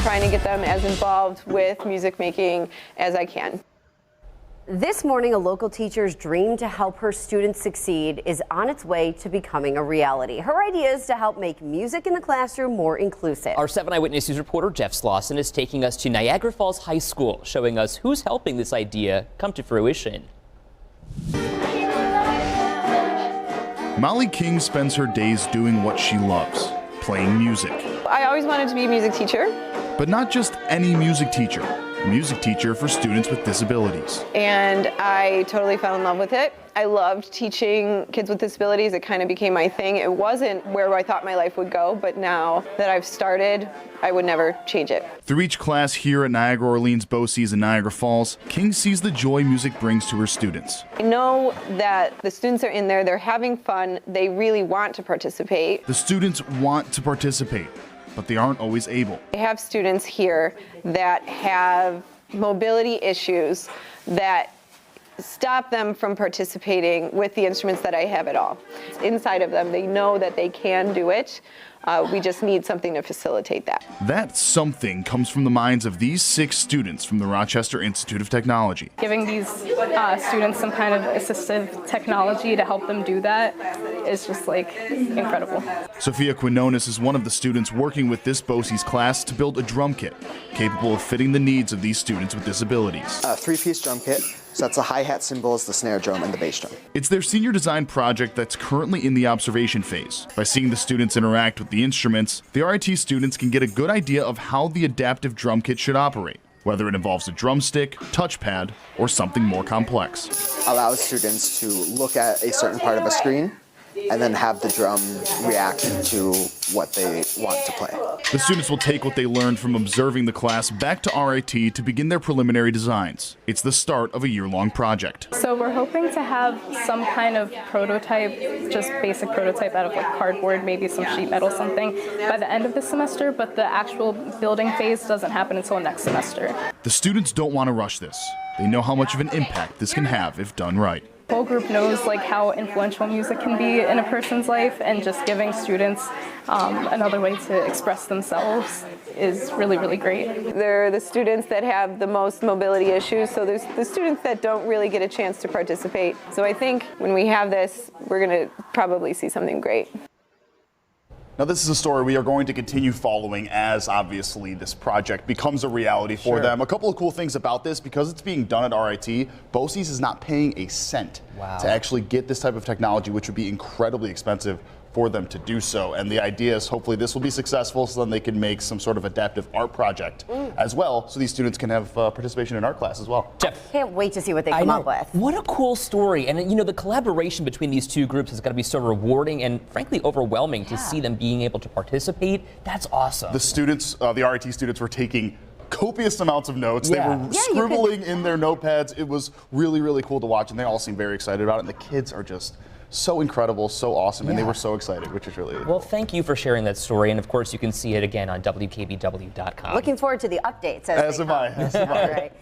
trying to get them as involved with music making as I can. This morning, a local teacher's dream to help her students succeed is on its way to becoming a reality. Her idea is to help make music in the classroom more inclusive. Our 7 Eyewitness News reporter Jeff Slauson is taking us to Niagara Falls High School, showing us who's helping this idea come to fruition. Molly King spends her days doing what she loves, playing music. I always wanted to be a music teacher. But not just any music teacher. A music teacher for students with disabilities. And I totally fell in love with it. I loved teaching kids with disabilities. It kind of became my thing. It wasn't where I thought my life would go, but now that I've started, I would never change it. Through each class here at Niagara Orleans B.O.C.E.S in Niagara Falls, King sees the joy music brings to her students. I know that the students are in there, they're having fun, they really want to participate. The students want to participate, but they aren't always able. I have students here that have mobility issues that stop them from participating with the instruments that I have at all. It's inside of them, they know that they can do it. We just need something to facilitate that. That something comes from the minds of these 6 students from the Rochester Institute of Technology. Giving these students some kind of assistive technology to help them do that is just like incredible. Sophia Quinones is one of the students working with this B.O.C.E.S class to build a drum kit capable of fitting the needs of these students with disabilities. A 3-piece drum kit. So that's the hi-hat cymbals, the snare drum, and the bass drum. It's their senior design project that's currently in the observation phase. By seeing the students interact with the instruments, the RIT students can get a good idea of how the adaptive drum kit should operate, whether it involves a drumstick, touchpad, or something more complex. Allows students to look at a certain part of a screen and then have the drum react to what they want to play. The students will take what they learned from observing the class back to RIT to begin their preliminary designs. It's the start of a year-long project. So we're hoping to have some kind of prototype, just basic prototype out of like cardboard, maybe some sheet metal, something, by the end of the semester, but the actual building phase doesn't happen until next semester. The students don't want to rush this. They know how much of an impact this can have if done right. The whole group knows like how influential music can be in a person's life, and just giving students another way to express themselves is really, really great. They're the students that have the most mobility issues, so there's the students that don't really get a chance to participate. So I think when we have this, we're going to probably see something great. Now, this is a story we are going to continue following as, obviously, this project becomes a reality for them. A couple of cool things about this, because it's being done at RIT, B.O.C.E.S is not paying a cent to actually get this type of technology, which would be incredibly expensive for them to do so. And the idea is hopefully this will be successful, so then they can make some sort of adaptive art project as well, so these students can have participation in art class as well. Jeff, Can't wait to see what they come up with. What a cool story. And you know, the collaboration between these two groups is going to be so rewarding and frankly overwhelming to see them being able to participate. That's awesome. The students, the RIT students, were taking copious amounts of notes. They were scribbling in their notepads. It was really, really cool to watch, and they all seem very excited about it. And the kids are just so incredible, so awesome, and they were so excited, which is really, really well, cool. thank you for sharing that story, and of course you can see it again on WKBW.com. Looking forward to the updates As am I. All right.